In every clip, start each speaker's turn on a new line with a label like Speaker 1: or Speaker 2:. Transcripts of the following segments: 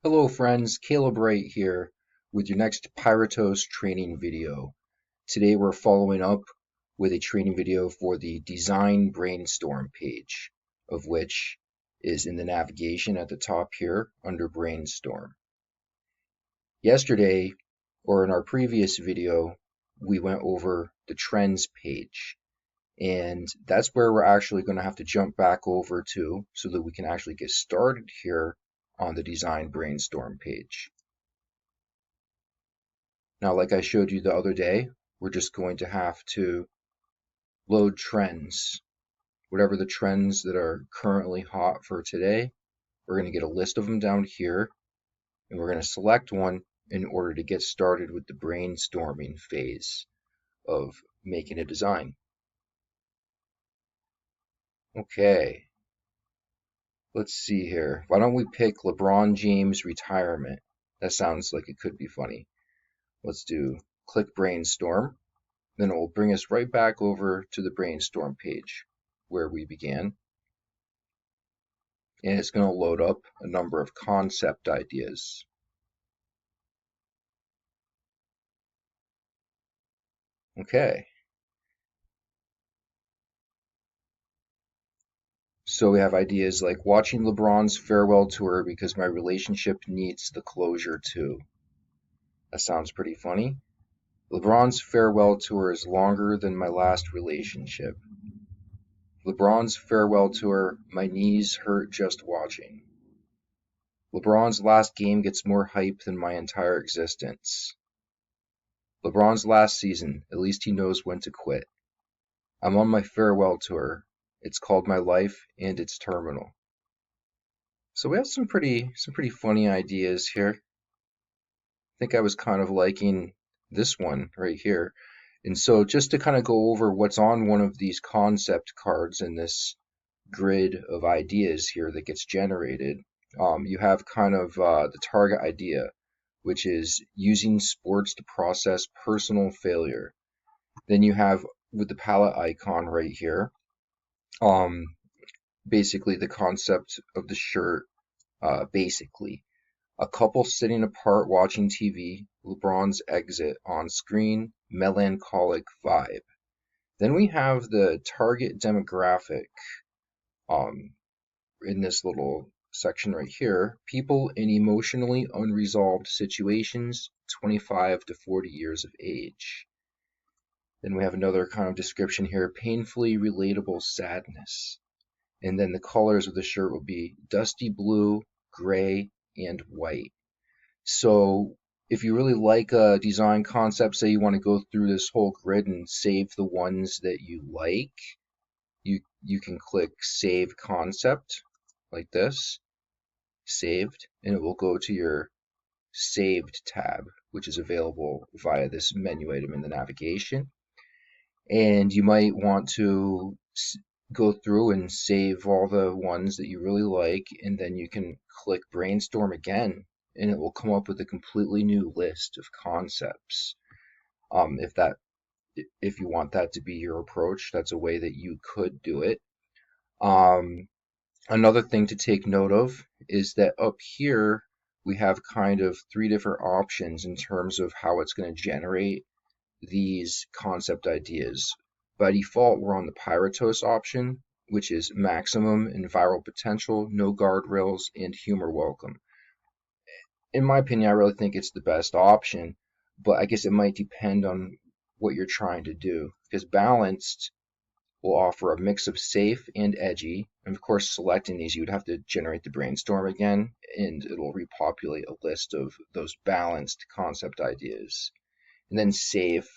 Speaker 1: Hello friends, Caleb Wright here with your next Pyretos training video. Today we're following up with a training video for the Design Brainstorm page, of which is in the navigation at the top here under Brainstorm. Yesterday, or in our previous video, we went over the Trends page, and that's where we're actually going to have to jump back over to so that we can actually get started here on the Design Brainstorm page. Now, like I showed you the other day, we're just going to have to load trends. Whatever the trends that are currently hot for today, we're going to get a list of them down here, and we're going to select one in order to get started with the brainstorming phase of making a design. Okay, let's see here. Why don't we pick LeBron James retirement? That sounds like it could be funny. Let's do click brainstorm. Then it will bring us right back over to the brainstorm page where we began. And it's going to load up a number of concept ideas. Okay. So we have ideas like watching LeBron's farewell tour because my relationship needs the closure too. That sounds pretty funny. LeBron's farewell tour is longer than my last relationship. LeBron's farewell tour, my knees hurt just watching. LeBron's last game gets more hype than my entire existence. LeBron's last season, at least he knows when to quit. I'm on my farewell tour. It's called My Life and it's terminal. So we have some pretty funny ideas here. I think I was kind of liking this one right here. And so just to kind of go over what's on one of these concept cards in this grid of ideas here that gets generated, you have kind of the target idea, which is using sports to process personal failure. Then you have with the palette icon right here, basically the concept of the shirt, basically. A couple sitting apart watching TV, LeBron's exit on screen, melancholic vibe. Then we have the target demographic in this little section right here, people in emotionally unresolved situations, 25 to 40 years of age. Then we have another kind of description here, painfully relatable sadness. And then the colors of the shirt will be dusty blue, gray, and white. So if you really like a design concept, say you want to go through this whole grid and save the ones that you like, you can click Save Concept like this, saved, and it will go to your Saved tab, which is available via this menu item in the navigation. And you might want to go through and save all the ones that you really like, and then you can click Brainstorm again, and it will come up with a completely new list of concepts. If you want that to be your approach, that's a way that you could do it. Another thing to take note of is that up here we have kind of three different options in terms of how it's going to generate these concept ideas. By default, we're on the Pyretos option, which is maximum and viral potential, no guardrails, and humor welcome. In my opinion, I really think it's the best option, but I guess it might depend on what you're trying to do, because balanced will offer a mix of safe and edgy. And of course, selecting these, you would have to generate the brainstorm again, and it'll repopulate a list of those balanced concept ideas. And then safe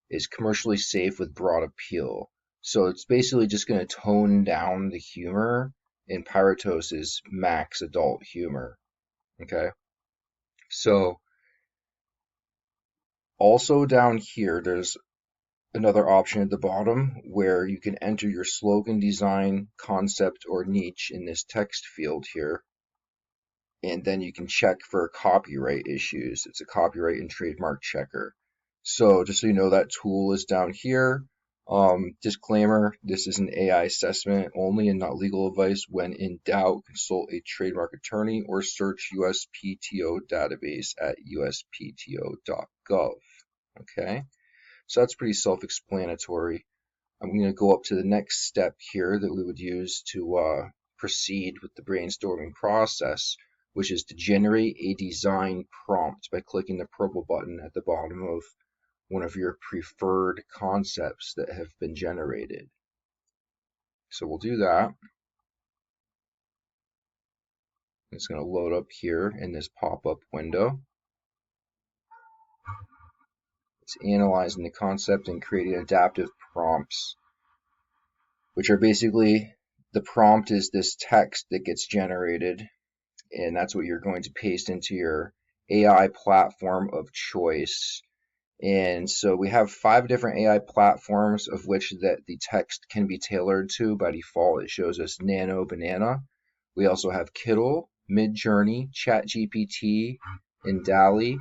Speaker 1: is commercially safe with broad appeal. So it's basically just going to tone down the humor, and Pyretos is max adult humor. Okay? So also down here, there's another option at the bottom where you can enter your slogan, design, concept, or niche in this text field here. And then you can check for copyright issues. It's a copyright and trademark checker. So just so you know, that tool is down here. Disclaimer, this is an AI assessment only and not legal advice. When in doubt, consult a trademark attorney or search USPTO database at uspto.gov. Okay, so that's pretty self-explanatory. I'm going to go up to the next step here that we would use to proceed with the brainstorming process, which is to generate a design prompt by clicking the purple button at the bottom of one of your preferred concepts that have been generated. So we'll do that. It's going to load up here in this pop-up window. It's analyzing the concept and creating adaptive prompts, which are basically, the prompt is this text that gets generated, and that's what you're going to paste into your AI platform of choice. And so we have 5 different AI platforms of which that the text can be tailored to. By default, it shows us Nano Banana. We also have Kittl, Midjourney, ChatGPT, and DALL-E,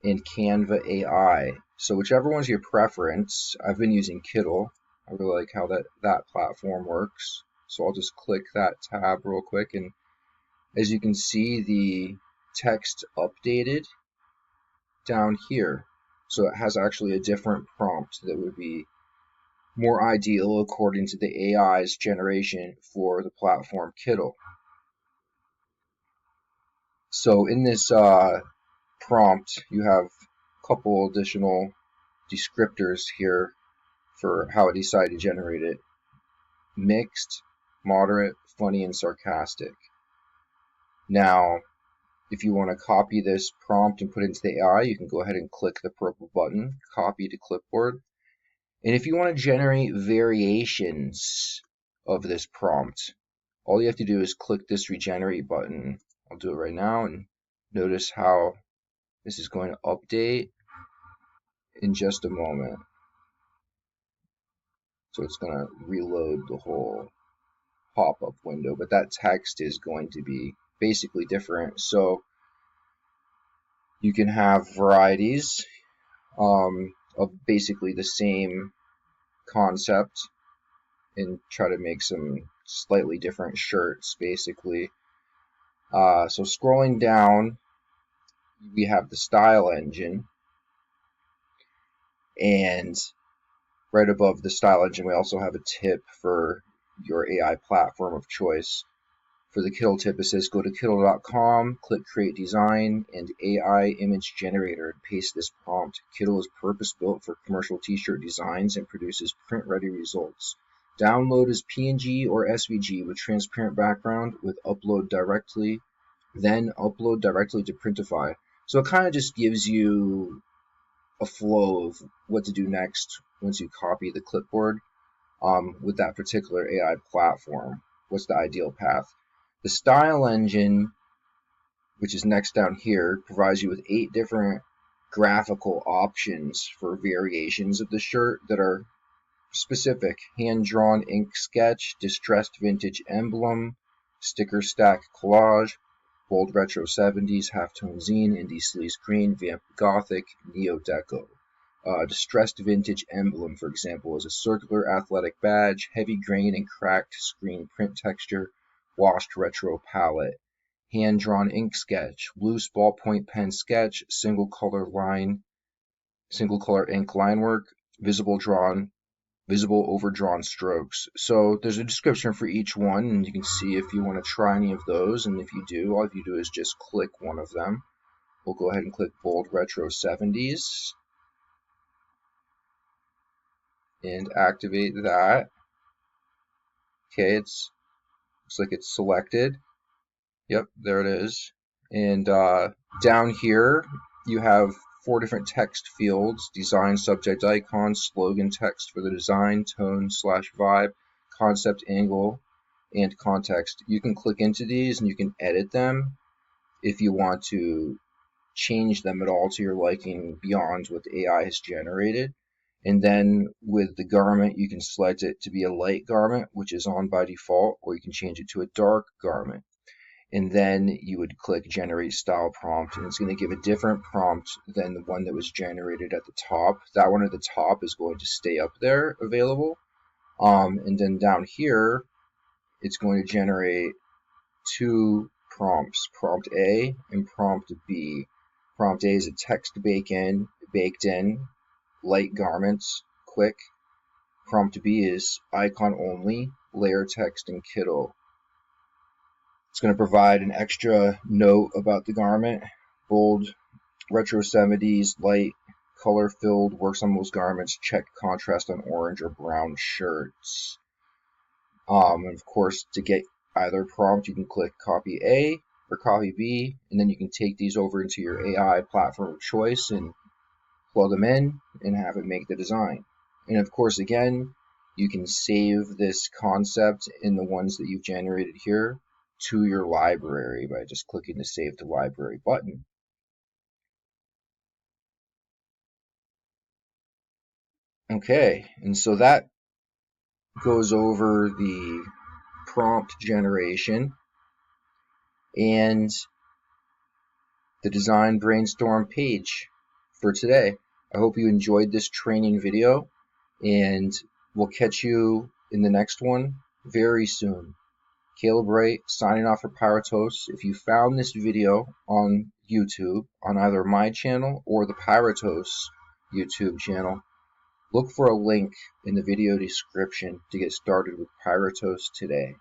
Speaker 1: and Canva AI. So whichever one's your preference, I've been using Kittl. I really like how that platform works. So I'll just click that tab real quick, and as you can see, the text updated down here. So it has actually a different prompt that would be more ideal according to the AI's generation for the platform Kittl. So in this prompt, you have a couple additional descriptors here for how it decided to generate it. Mixed, moderate, funny, and sarcastic. Now, if you want to copy this prompt and put it into the AI, you can go ahead and click the purple button, copy to clipboard. And if you want to generate variations of this prompt, all you have to do is click this regenerate button. I'll do it right now, and notice how this is going to update in just a moment. So it's going to reload the whole pop-up window, but that text is going to be basically different. So you can have varieties of basically the same concept and try to make some slightly different shirts, basically. So scrolling down, we have the style engine, and right above the style engine, we also have a tip for your AI platform of choice. For the Kittl tip, it says go to Kittl.com, click Create Design, and AI Image Generator, and paste this prompt. Kittl is purpose-built for commercial t-shirt designs and produces print-ready results. Download as PNG or SVG with transparent background with upload directly, then upload directly to Printify. So it kind of just gives you a flow of what to do next once you copy the clipboard with that particular AI platform. What's the ideal path? The style engine, which is next down here, provides you with 8 different graphical options for variations of the shirt that are specific: hand-drawn ink sketch, distressed vintage emblem, sticker stack collage, bold retro 70s, halftone zine, indie sleaze green, vamp gothic, neo-deco. Distressed vintage emblem, for example, is a circular athletic badge, heavy grain and cracked screen print texture, washed retro palette. Hand-drawn ink sketch, loose ballpoint pen sketch, single color ink line work, visible overdrawn strokes. So there's a description for each one, and you can see if you want to try any of those, and if you do, all you do is just click one of them. We'll go ahead and click bold retro 70s and activate that. Okay, looks like it's selected. Yep, there it is. And down here you have 4 different text fields: design, subject, icon, slogan text for the design, tone / vibe, concept, angle, and context. You can click into these and you can edit them if you want to change them at all to your liking beyond what the AI has generated. And then with the garment, you can select it to be a light garment, which is on by default, or you can change it to a dark garment. and then you would click generate style prompt, and it's going to give a different prompt than the one that was generated at the top. That one at the top is going to stay up there available, and then down here it's going to generate two prompts, prompt A and prompt B. Prompt A is a text baked in, light garments, quick. Prompt B is icon only, layer text and Kittl. It's going to provide an extra note about the garment, bold, retro 70s, light, color filled, works on most garments, check contrast on orange or brown shirts. And of course, to get either prompt, you can click copy A or copy B, and then you can take these over into your AI platform of choice and plug them in and have it make the design. And of course, again, you can save this concept in the ones that you've generated here to your library by just clicking the Save to Library button. Okay, and so that goes over the prompt generation and the design brainstorm page for today. I hope you enjoyed this training video, and we'll catch you in the next one very soon. Caleb Wright signing off for Pyretos. If you found this video on YouTube, on either my channel or the Pyretos YouTube channel, look for a link in the video description to get started with Pyretos today.